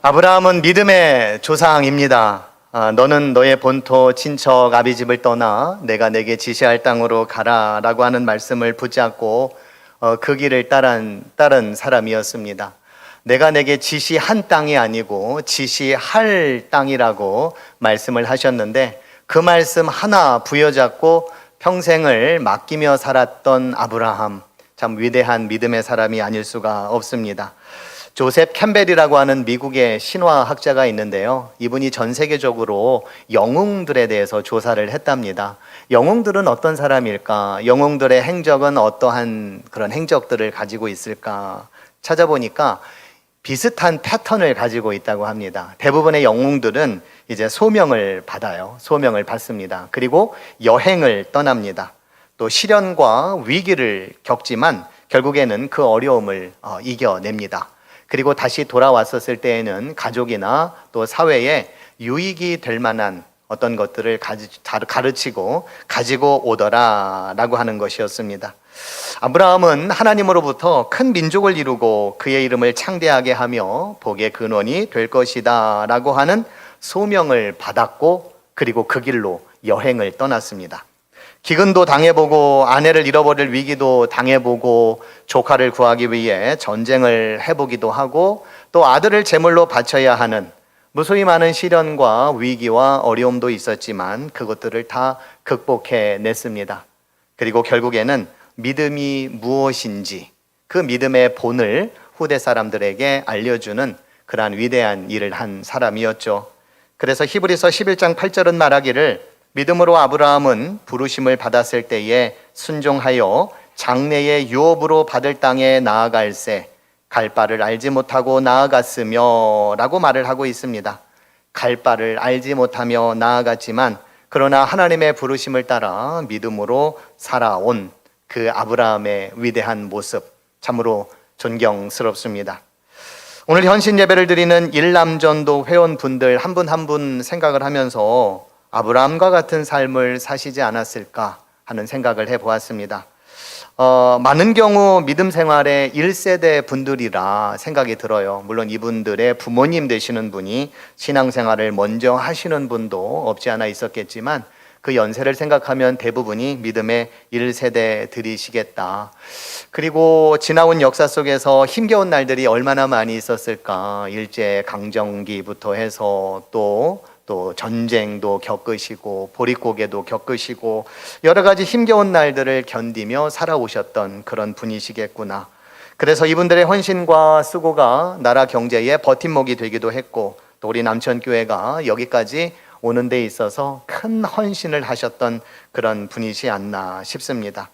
아브라함은 믿음의 조상입니다. 너는 너의 본토 친척 아비집을 떠나 내가 내게 지시할 땅으로 가라라고 하는 말씀을 붙잡고 그 길을 따른 사람이었습니다. 내가 내게 지시한 땅이 아니고 지시할 땅이라고 말씀을 하셨는데, 그 말씀 하나 부여잡고 평생을 맡기며 살았던 아브라함, 참 위대한 믿음의 사람이 아닐 수가 없습니다. 조셉 캠벨이라고 하는 미국의 신화학자가 있는데요, 이분이 전 세계적으로 영웅들에 대해서 조사를 했답니다. 영웅들은 어떤 사람일까? 영웅들의 행적은 어떠한 그런 행적들을 가지고 있을까? 찾아보니까 비슷한 패턴을 가지고 있다고 합니다. 대부분의 영웅들은 이제 소명을 받아요. 소명을 받습니다. 그리고 여행을 떠납니다. 또 시련과 위기를 겪지만 결국에는 그 어려움을 이겨냅니다. 그리고 다시 돌아왔었을 때에는 가족이나 또 사회에 유익이 될 만한 어떤 것들을 가르치고 가지고 오더라 라고 하는 것이었습니다. 아브라함은 하나님으로부터 큰 민족을 이루고 그의 이름을 창대하게 하며 복의 근원이 될 것이다 라고 하는 소명을 받았고, 그리고 그 길로 여행을 떠났습니다. 기근도 당해보고 아내를 잃어버릴 위기도 당해보고 조카를 구하기 위해 전쟁을 해보기도 하고, 또 아들을 제물로 바쳐야 하는 무수히 많은 시련과 위기와 어려움도 있었지만 그것들을 다 극복해냈습니다. 그리고 결국에는 믿음이 무엇인지 그 믿음의 본을 후대 사람들에게 알려주는 그러한 위대한 일을 한 사람이었죠. 그래서 히브리서 11장 8절은 말하기를, 믿음으로 아브라함은 부르심을 받았을 때에 순종하여 장래의 유업으로 받을 땅에 나아갈새 갈 바를 알지 못하고 나아갔으며 라고 말을 하고 있습니다. 갈 바를 알지 못하며 나아갔지만 그러나 하나님의 부르심을 따라 믿음으로 살아온 그 아브라함의 위대한 모습, 참으로 존경스럽습니다. 오늘 현신 예배를 드리는 일남전도 회원분들 한 분 한 분 생각을 하면서 아브라함과 같은 삶을 사시지 않았을까 하는 생각을 해보았습니다. 많은 경우 믿음 생활의 1세대 분들이라 생각이 들어요. 물론 이분들의 부모님 되시는 분이 신앙생활을 먼저 하시는 분도 없지 않아 있었겠지만 그 연세를 생각하면 대부분이 믿음의 1세대들이시겠다. 그리고 지나온 역사 속에서 힘겨운 날들이 얼마나 많이 있었을까. 일제강점기부터 해서 또 전쟁도 겪으시고 보릿고개도 겪으시고 여러 가지 힘겨운 날들을 견디며 살아오셨던 그런 분이시겠구나. 그래서 이분들의 헌신과 수고가 나라 경제의 버팀목이 되기도 했고, 또 우리 남천교회가 여기까지 오는 데 있어서 큰 헌신을 하셨던 그런 분이시 않나 싶습니다.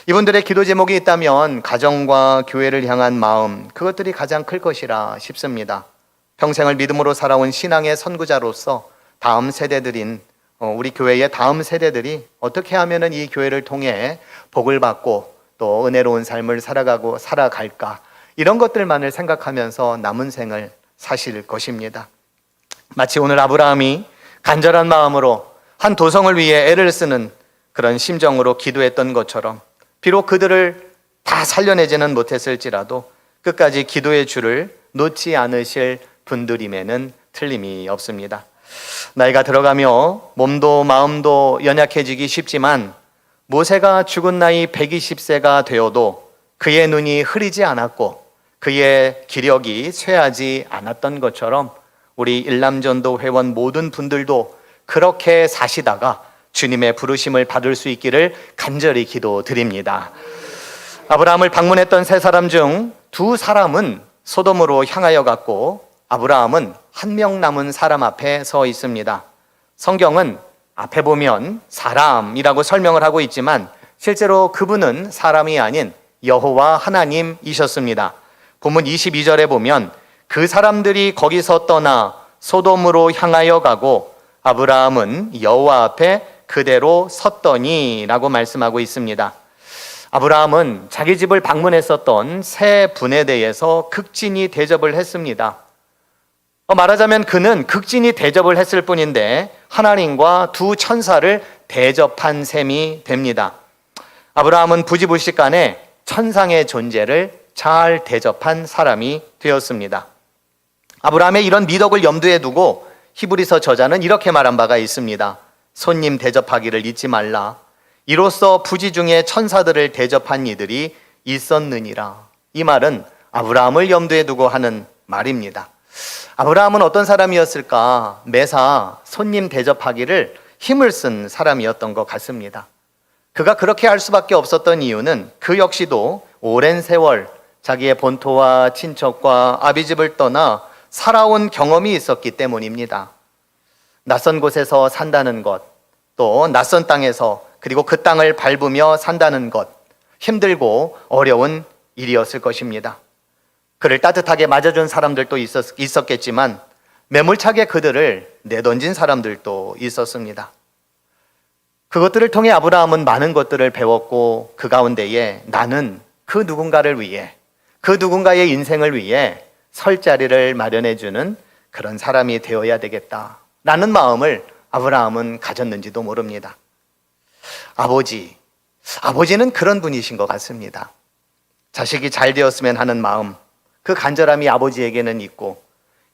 이분들의 기도 제목이 있다면 가정과 교회를 향한 마음, 그것들이 가장 클 것이라 싶습니다. 평생을 믿음으로 살아온 신앙의 선구자로서 다음 세대들인 우리 교회의 다음 세대들이 어떻게 하면은 이 교회를 통해 복을 받고 또 은혜로운 삶을 살아갈까, 이런 것들만을 생각하면서 남은 생을 사실 것입니다. 마치 오늘 아브라함이 간절한 마음으로 한 도성을 위해 애를 쓰는 그런 심정으로 기도했던 것처럼, 비록 그들을 다 살려내지는 못했을지라도 끝까지 기도의 줄을 놓지 않으실 분들임에는 틀림이 없습니다. 나이가 들어가며 몸도 마음도 연약해지기 쉽지만 모세가 죽은 나이 120세가 되어도 그의 눈이 흐리지 않았고 그의 기력이 쇠하지 않았던 것처럼 우리 일남전도 회원 모든 분들도 그렇게 사시다가 주님의 부르심을 받을 수 있기를 간절히 기도드립니다. 아브라함을 방문했던 세 사람 중 두 사람은 소돔으로 향하여 갔고, 아브라함은 한 명 남은 사람 앞에 서 있습니다. 성경은 앞에 보면 사람이라고 설명을 하고 있지만 실제로 그분은 사람이 아닌 여호와 하나님이셨습니다. 본문 22절에 보면 그 사람들이 거기서 떠나 소돔으로 향하여 가고 아브라함은 여호와 앞에 그대로 섰더니 라고 말씀하고 있습니다. 아브라함은 자기 집을 방문했었던 세 분에 대해서 극진히 대접을 했습니다. 말하자면 그는 극진히 대접을 했을 뿐인데 하나님과 두 천사를 대접한 셈이 됩니다. 아브라함은 부지불식간에 천상의 존재를 잘 대접한 사람이 되었습니다. 아브라함의 이런 미덕을 염두에 두고 히브리서 저자는 이렇게 말한 바가 있습니다. 손님 대접하기를 잊지 말라. 이로써 부지 중에 천사들을 대접한 이들이 있었느니라. 이 말은 아브라함을 염두에 두고 하는 말입니다. 아브라함은 어떤 사람이었을까? 매사 손님 대접하기를 힘을 쓴 사람이었던 것 같습니다. 그가 그렇게 할 수밖에 없었던 이유는 그 역시도 오랜 세월 자기의 본토와 친척과 아비집을 떠나 살아온 경험이 있었기 때문입니다. 낯선 곳에서 산다는 것, 또 낯선 땅에서 그리고 그 땅을 밟으며 산다는 것, 힘들고 어려운 일이었을 것입니다. 그를 따뜻하게 맞아준 사람들도 있었겠지만 매몰차게 그들을 내던진 사람들도 있었습니다. 그것들을 통해 아브라함은 많은 것들을 배웠고 그 가운데에 나는 그 누군가를 위해, 그 누군가의 인생을 위해 설 자리를 마련해주는 그런 사람이 되어야 되겠다라는 마음을 아브라함은 가졌는지도 모릅니다. 아버지는 그런 분이신 것 같습니다. 자식이 잘 되었으면 하는 마음, 그 간절함이 아버지에게는 있고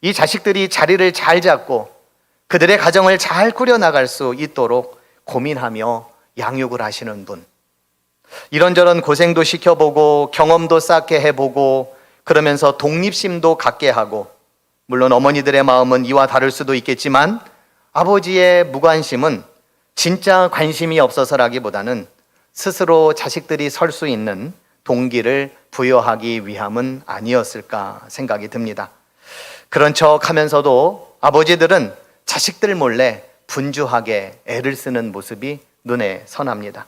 이 자식들이 자리를 잘 잡고 그들의 가정을 잘 꾸려나갈 수 있도록 고민하며 양육을 하시는 분, 이런저런 고생도 시켜보고 경험도 쌓게 해보고 그러면서 독립심도 갖게 하고, 물론 어머니들의 마음은 이와 다를 수도 있겠지만 아버지의 무관심은 진짜 관심이 없어서라기보다는 스스로 자식들이 설 수 있는 동기를 부여하기 위함은 아니었을까 생각이 듭니다. 그런 척 하면서도 아버지들은 자식들 몰래 분주하게 애를 쓰는 모습이 눈에 선합니다.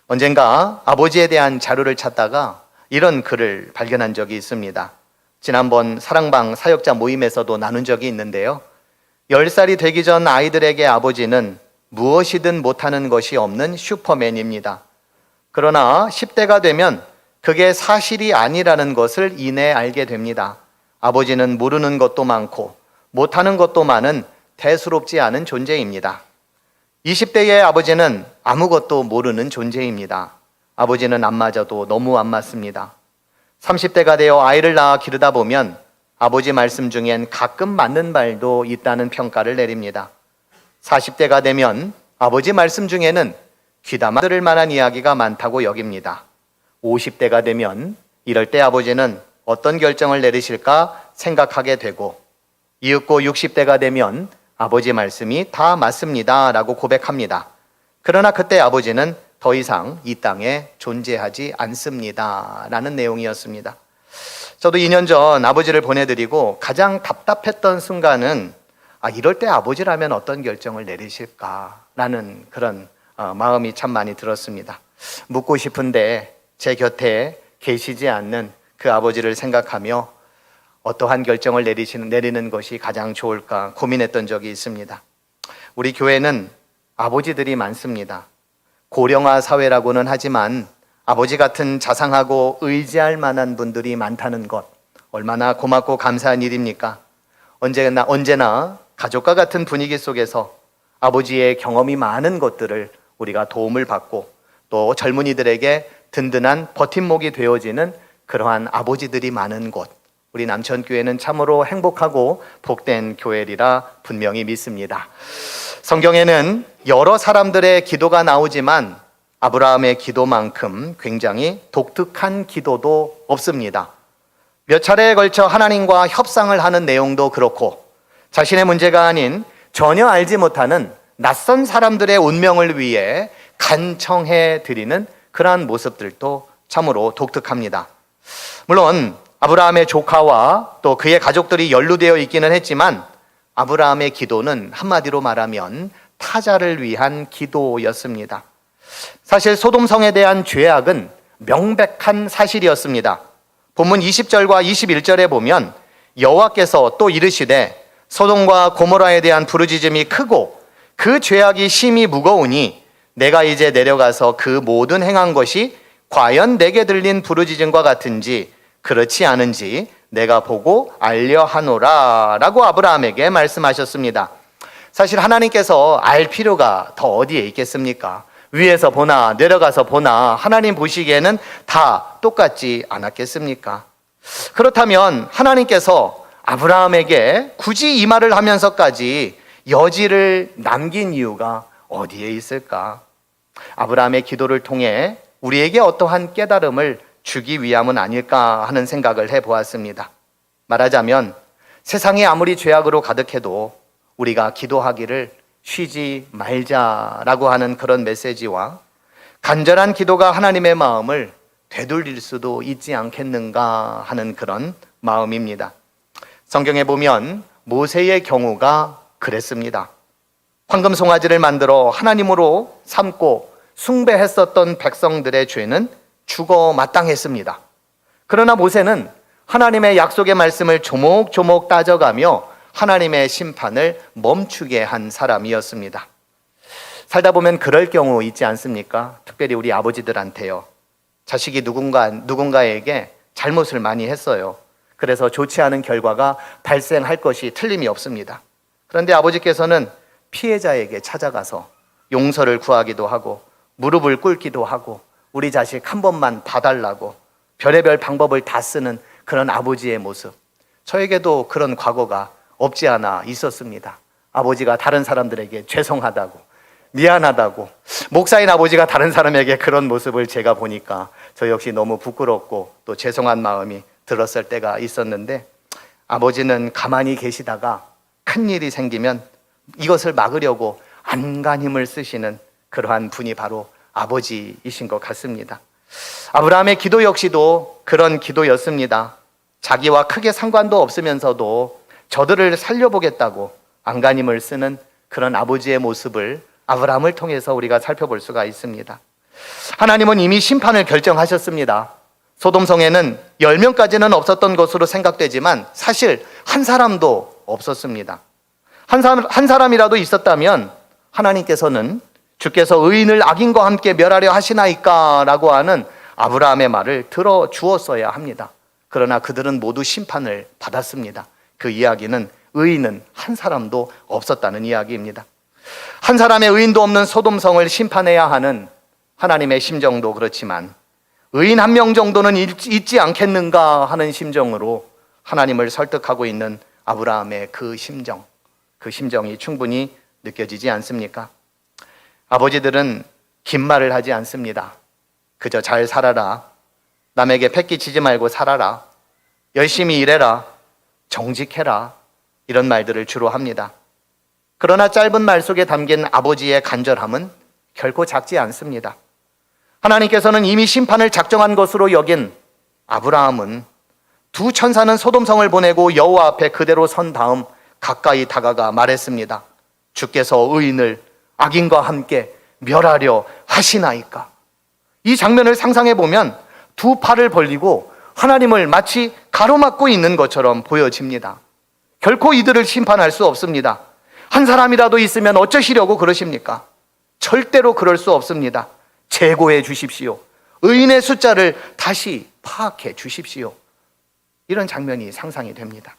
언젠가 아버지에 대한 자료를 찾다가 이런 글을 발견한 적이 있습니다. 지난번 사랑방 사역자 모임에서도 나눈 적이 있는데요. 10살이 되기 전 아이들에게 아버지는 무엇이든 못하는 것이 없는 슈퍼맨입니다. 그러나 10대가 되면 그게 사실이 아니라는 것을 이내 알게 됩니다. 아버지는 모르는 것도 많고 못하는 것도 많은 대수롭지 않은 존재입니다. 20대의 아버지는 아무것도 모르는 존재입니다. 아버지는 안 맞아도 너무 안 맞습니다. 30대가 되어 아이를 낳아 기르다 보면 아버지 말씀 중엔 가끔 맞는 말도 있다는 평가를 내립니다. 40대가 되면 아버지 말씀 중에는 귀담아 들을 만한 이야기가 많다고 여깁니다. 50대가 되면 이럴 때 아버지는 어떤 결정을 내리실까 생각하게 되고, 이윽고 60대가 되면 아버지 말씀이 다 맞습니다 라고 고백합니다. 그러나 그때 아버지는 더 이상 이 땅에 존재하지 않습니다 라는 내용이었습니다. 저도 2년 전 아버지를 보내드리고 가장 답답했던 순간은 이럴 때 아버지라면 어떤 결정을 내리실까라는 그런 마음이 참 많이 들었습니다. 묻고 싶은데 제 곁에 계시지 않는 그 아버지를 생각하며 어떠한 결정을 내리는 것이 가장 좋을까 고민했던 적이 있습니다. 우리 교회는 아버지들이 많습니다. 고령화 사회라고는 하지만 아버지 같은 자상하고 의지할 만한 분들이 많다는 것, 얼마나 고맙고 감사한 일입니까? 언제나 가족과 같은 분위기 속에서 아버지의 경험이 많은 것들을 우리가 도움을 받고 또 젊은이들에게 든든한 버팀목이 되어지는 그러한 아버지들이 많은 곳, 우리 남천교회는 참으로 행복하고 복된 교회리라 분명히 믿습니다. 성경에는 여러 사람들의 기도가 나오지만 아브라함의 기도만큼 굉장히 독특한 기도도 없습니다. 몇 차례에 걸쳐 하나님과 협상을 하는 내용도 그렇고, 자신의 문제가 아닌 전혀 알지 못하는 낯선 사람들의 운명을 위해 간청해 드리는 그러한 모습들도 참으로 독특합니다. 물론 아브라함의 조카와 또 그의 가족들이 연루되어 있기는 했지만 아브라함의 기도는 한마디로 말하면 타자를 위한 기도였습니다. 사실 소돔성에 대한 죄악은 명백한 사실이었습니다. 본문 20절과 21절에 보면 여호와께서 또 이르시되 소돔과 고모라에 대한 부르짖음이 크고 그 죄악이 심히 무거우니 내가 이제 내려가서 그 모든 행한 것이 과연 내게 들린 부르짖음과 같은지 그렇지 않은지 내가 보고 알려 하노라 라고 아브라함에게 말씀하셨습니다. 사실 하나님께서 알 필요가 더 어디에 있겠습니까? 위에서 보나 내려가서 보나 하나님 보시기에는 다 똑같지 않았겠습니까? 그렇다면 하나님께서 아브라함에게 굳이 이 말을 하면서까지 여지를 남긴 이유가 어디에 있을까? 아브라함의 기도를 통해 우리에게 어떠한 깨달음을 주기 위함은 아닐까 하는 생각을 해보았습니다. 말하자면 세상이 아무리 죄악으로 가득해도 우리가 기도하기를 쉬지 말자라고 하는 그런 메시지와 간절한 기도가 하나님의 마음을 되돌릴 수도 있지 않겠는가 하는 그런 마음입니다. 성경에 보면 모세의 경우가 그랬습니다. 황금 송아지를 만들어 하나님으로 삼고 숭배했었던 백성들의 죄는 죽어 마땅했습니다. 그러나 모세는 하나님의 약속의 말씀을 조목조목 따져가며 하나님의 심판을 멈추게 한 사람이었습니다. 살다 보면 그럴 경우 있지 않습니까? 특별히 우리 아버지들한테요. 자식이 누군가에게 잘못을 많이 했어요. 그래서 좋지 않은 결과가 발생할 것이 틀림이 없습니다. 그런데 아버지께서는 피해자에게 찾아가서 용서를 구하기도 하고 무릎을 꿇기도 하고 우리 자식 한 번만 봐달라고 별의별 방법을 다 쓰는 그런 아버지의 모습. 저에게도 그런 과거가 없지 않아 있었습니다. 아버지가 다른 사람들에게 죄송하다고, 미안하다고, 목사인 아버지가 다른 사람에게 그런 모습을 제가 보니까 저 역시 너무 부끄럽고 또 죄송한 마음이 들었을 때가 있었는데, 아버지는 가만히 계시다가 큰일이 생기면 이것을 막으려고 안간힘을 쓰시는 그러한 분이 바로 아버지이신 것 같습니다. 아브라함의 기도 역시도 그런 기도였습니다. 자기와 크게 상관도 없으면서도 저들을 살려보겠다고 안간힘을 쓰는 그런 아버지의 모습을 아브라함을 통해서 우리가 살펴볼 수가 있습니다. 하나님은 이미 심판을 결정하셨습니다. 소돔성에는 10명까지는 없었던 것으로 생각되지만 사실 한 사람도 없었습니다. 한 사람이라도 있었다면 하나님께서는 주께서 의인을 악인과 함께 멸하려 하시나이까 라고 하는 아브라함의 말을 들어주었어야 합니다. 그러나 그들은 모두 심판을 받았습니다. 그 이야기는 의인은 한 사람도 없었다는 이야기입니다. 한 사람의 의인도 없는 소돔성을 심판해야 하는 하나님의 심정도 그렇지만 의인 한 명 정도는 있지 않겠는가 하는 심정으로 하나님을 설득하고 있는 아브라함의 그 심정이 충분히 느껴지지 않습니까? 아버지들은 긴 말을 하지 않습니다. 그저 잘 살아라, 남에게 패기치지 말고 살아라, 열심히 일해라, 정직해라, 이런 말들을 주로 합니다. 그러나 짧은 말 속에 담긴 아버지의 간절함은 결코 작지 않습니다. 하나님께서는 이미 심판을 작정한 것으로 여긴 아브라함은 두 천사는 소돔성을 보내고 여호와 앞에 그대로 선 다음 가까이 다가가 말했습니다. 주께서 의인을 악인과 함께 멸하려 하시나이까. 이 장면을 상상해 보면 두 팔을 벌리고 하나님을 마치 가로막고 있는 것처럼 보여집니다. 결코 이들을 심판할 수 없습니다. 한 사람이라도 있으면 어쩌시려고 그러십니까? 절대로 그럴 수 없습니다. 재고해 주십시오. 의인의 숫자를 다시 파악해 주십시오. 이런 장면이 상상이 됩니다.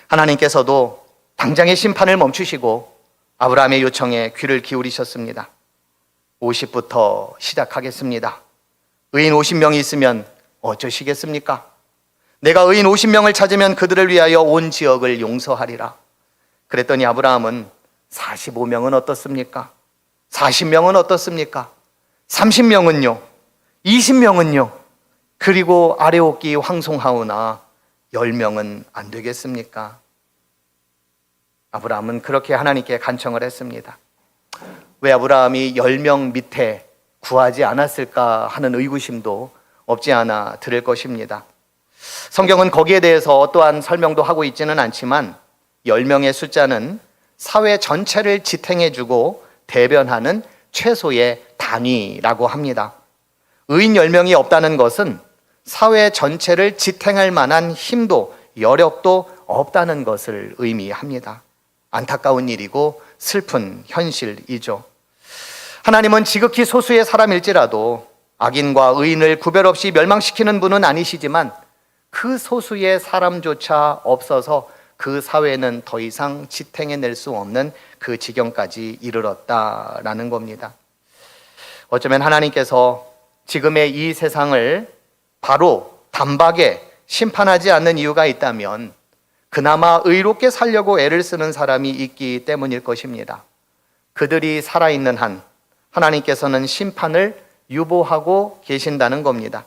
하나님께서도 당장의 심판을 멈추시고 아브라함의 요청에 귀를 기울이셨습니다. 50부터 시작하겠습니다. 의인 50명이 있으면 어쩌시겠습니까? 내가 의인 50명을 찾으면 그들을 위하여 온 지역을 용서하리라. 그랬더니 아브라함은 45명은 어떻습니까? 40명은 어떻습니까? 30명은요? 20명은요? 그리고 아래옥기 황송하오나 10명은 안 되겠습니까? 아브라함은 그렇게 하나님께 간청을 했습니다. 왜 아브라함이 10명 밑에 구하지 않았을까 하는 의구심도 없지 않아 들을 것입니다. 성경은 거기에 대해서 어떠한 설명도 하고 있지는 않지만 10명의 숫자는 사회 전체를 지탱해주고 대변하는 최소의 단위라고 합니다. 의인 10명이 없다는 것은 사회 전체를 지탱할 만한 힘도 여력도 없다는 것을 의미합니다. 안타까운 일이고 슬픈 현실이죠. 하나님은 지극히 소수의 사람일지라도 악인과 의인을 구별 없이 멸망시키는 분은 아니시지만 그 소수의 사람조차 없어서 그 사회는 더 이상 지탱해낼 수 없는 그 지경까지 이르렀다라는 겁니다. 어쩌면 하나님께서 지금의 이 세상을 바로 단박에 심판하지 않는 이유가 있다면 그나마 의롭게 살려고 애를 쓰는 사람이 있기 때문일 것입니다. 그들이 살아있는 한 하나님께서는 심판을 유보하고 계신다는 겁니다.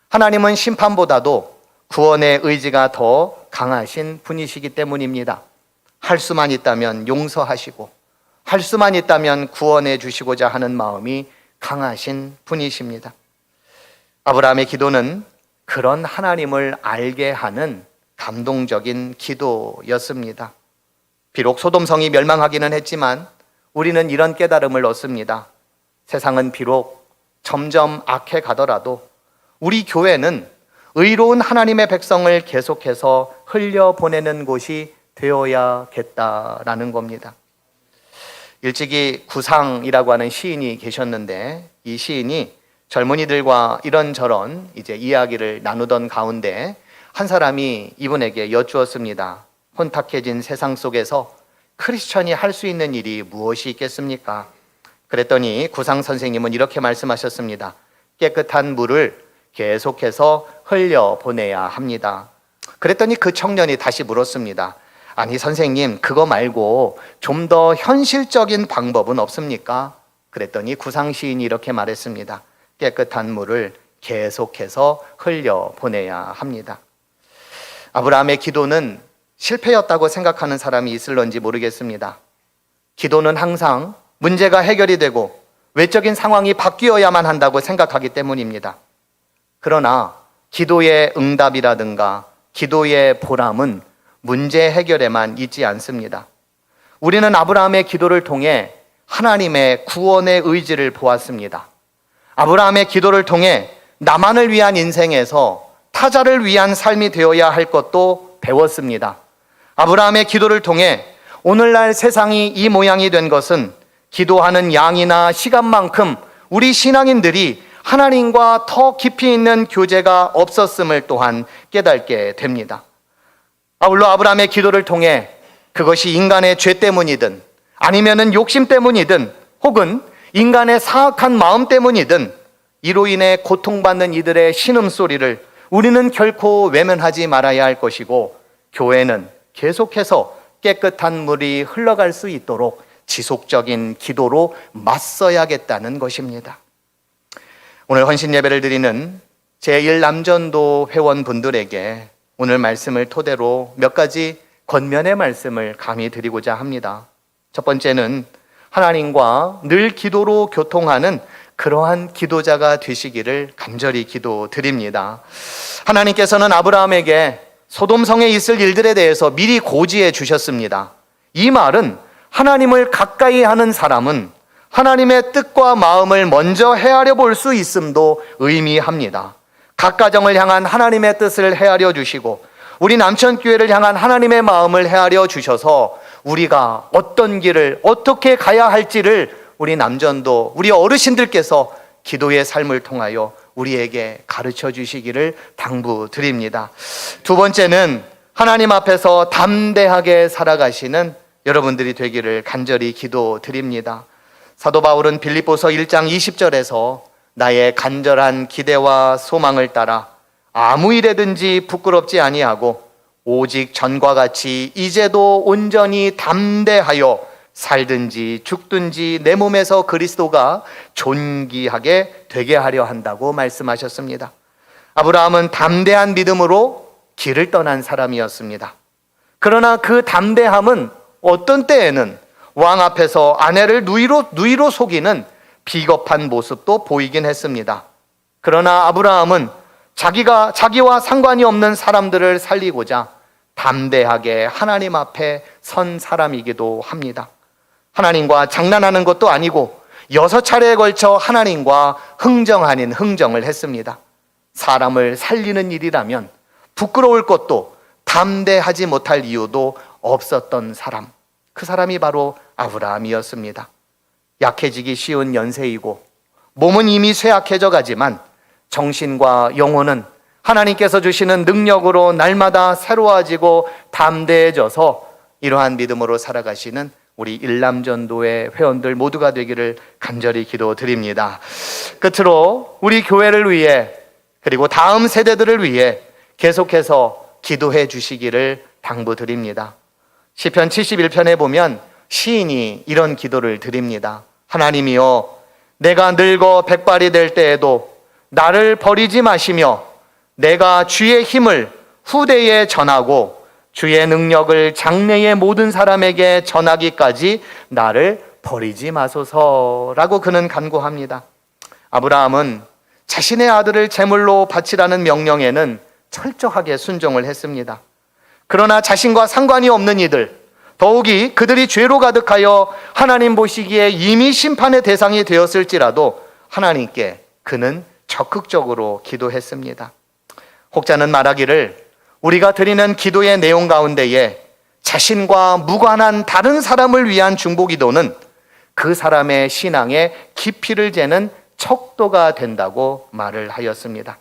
하나님은 심판보다도 구원의 의지가 더 강하신 분이시기 때문입니다. 할 수만 있다면 용서하시고 할 수만 있다면 구원해 주시고자 하는 마음이 강하신 분이십니다. 아브라함의 기도는 그런 하나님을 알게 하는 감동적인 기도였습니다. 비록 소돔성이 멸망하기는 했지만 우리는 이런 깨달음을 얻습니다. 세상은 비록 점점 악해 가더라도 우리 교회는 의로운 하나님의 백성을 계속해서 흘려보내는 곳이 되어야겠다라는 겁니다. 일찍이 구상이라고 하는 시인이 계셨는데 이 시인이 젊은이들과 이런저런 이야기를 나누던 가운데 한 사람이 이분에게 여쭈었습니다. 혼탁해진 세상 속에서 크리스천이 할 수 있는 일이 무엇이 있겠습니까? 그랬더니 구상 선생님은 이렇게 말씀하셨습니다. 깨끗한 물을 계속해서 흘려보내야 합니다. 그랬더니 그 청년이 다시 물었습니다. 아니 선생님, 그거 말고 좀 더 현실적인 방법은 없습니까? 그랬더니 구상 시인이 이렇게 말했습니다. 깨끗한 물을 계속해서 흘려보내야 합니다. 아브라함의 기도는 실패였다고 생각하는 사람이 있을런지 모르겠습니다. 기도는 항상 문제가 해결이 되고 외적인 상황이 바뀌어야만 한다고 생각하기 때문입니다. 그러나 기도의 응답이라든가 기도의 보람은 문제 해결에만 있지 않습니다. 우리는 아브라함의 기도를 통해 하나님의 구원의 의지를 보았습니다. 아브라함의 기도를 통해 나만을 위한 인생에서 타자를 위한 삶이 되어야 할 것도 배웠습니다. 아브라함의 기도를 통해 오늘날 세상이 이 모양이 된 것은 기도하는 양이나 시간만큼 우리 신앙인들이 하나님과 더 깊이 있는 교제가 없었음을 또한 깨닫게 됩니다. 아울러 아브라함의 기도를 통해 그것이 인간의 죄 때문이든 아니면은 욕심 때문이든 혹은 인간의 사악한 마음 때문이든 이로 인해 고통받는 이들의 신음소리를 우리는 결코 외면하지 말아야 할 것이고 교회는 계속해서 깨끗한 물이 흘러갈 수 있도록 지속적인 기도로 맞서야겠다는 것입니다. 오늘 헌신 예배를 드리는 제1남전도 회원분들에게 오늘 말씀을 토대로 몇 가지 권면의 말씀을 감히 드리고자 합니다. 첫 번째는 하나님과 늘 기도로 교통하는 그러한 기도자가 되시기를 간절히 기도드립니다. 하나님께서는 아브라함에게 소돔성에 있을 일들에 대해서 미리 고지해 주셨습니다. 이 말은 하나님을 가까이 하는 사람은 하나님의 뜻과 마음을 먼저 헤아려 볼 수 있음도 의미합니다. 각 가정을 향한 하나님의 뜻을 헤아려 주시고 우리 남천교회를 향한 하나님의 마음을 헤아려 주셔서 우리가 어떤 길을 어떻게 가야 할지를 우리 남전도 우리 어르신들께서 기도의 삶을 통하여 우리에게 가르쳐 주시기를 당부드립니다. 두 번째는 하나님 앞에서 담대하게 살아가시는 여러분들이 되기를 간절히 기도드립니다. 사도 바울은 빌립보서 1장 20절에서 나의 간절한 기대와 소망을 따라 아무 일에든지 부끄럽지 아니하고 오직 전과 같이 이제도 온전히 담대하여 살든지 죽든지 내 몸에서 그리스도가 존귀하게 되게 하려 한다고 말씀하셨습니다. 아브라함은 담대한 믿음으로 길을 떠난 사람이었습니다. 그러나 그 담대함은 어떤 때에는 왕 앞에서 아내를 누이로 속이는 비겁한 모습도 보이긴 했습니다. 그러나 아브라함은 자기와 상관이 없는 사람들을 살리고자 담대하게 하나님 앞에 선 사람이기도 합니다. 하나님과 장난하는 것도 아니고 6차례에 걸쳐 하나님과 흥정 아닌 흥정을 했습니다. 사람을 살리는 일이라면 부끄러울 것도 담대하지 못할 이유도 없었던 사람, 그 사람이 바로 아브라함이었습니다. 약해지기 쉬운 연세이고 몸은 이미 쇠약해져 가지만 정신과 영혼은 하나님께서 주시는 능력으로 날마다 새로워지고 담대해져서 이러한 믿음으로 살아가시는 우리 일남전도의 회원들 모두가 되기를 간절히 기도드립니다. 끝으로 우리 교회를 위해 그리고 다음 세대들을 위해 계속해서 기도해 주시기를 당부드립니다. 시편 71편에 보면 시인이 이런 기도를 드립니다. 하나님이여, 내가 늙어 백발이 될 때에도 나를 버리지 마시며 내가 주의 힘을 후대에 전하고 주의 능력을 장래의 모든 사람에게 전하기까지 나를 버리지 마소서라고 그는 간구합니다. 아브라함은 자신의 아들을 제물로 바치라는 명령에는 철저하게 순종을 했습니다. 그러나 자신과 상관이 없는 이들, 더욱이 그들이 죄로 가득하여 하나님 보시기에 이미 심판의 대상이 되었을지라도 하나님께 그는 적극적으로 기도했습니다. 혹자는 말하기를 우리가 드리는 기도의 내용 가운데에 자신과 무관한 다른 사람을 위한 중보기도는 그 사람의 신앙의 깊이를 재는 척도가 된다고 말을 하였습니다.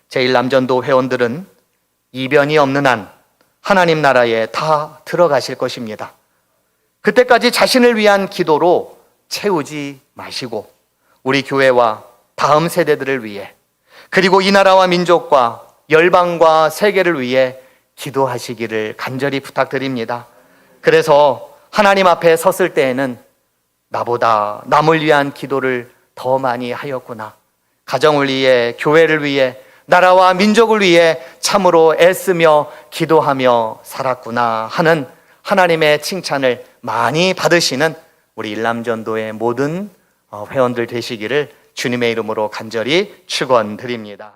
제1남전도 회원들은 이변이 없는 한 하나님 나라에 다 들어가실 것입니다. 그때까지 자신을 위한 기도로 채우지 마시고 우리 교회와 다음 세대들을 위해, 그리고 이 나라와 민족과 열방과 세계를 위해 기도하시기를 간절히 부탁드립니다. 그래서 하나님 앞에 섰을 때에는 나보다 남을 위한 기도를 더 많이 하였구나, 가정을 위해, 교회를 위해, 나라와 민족을 위해 참으로 애쓰며 기도하며 살았구나 하는 하나님의 칭찬을 많이 받으시는 우리 일남전도의 모든 회원들 되시기를 주님의 이름으로 간절히 축원드립니다.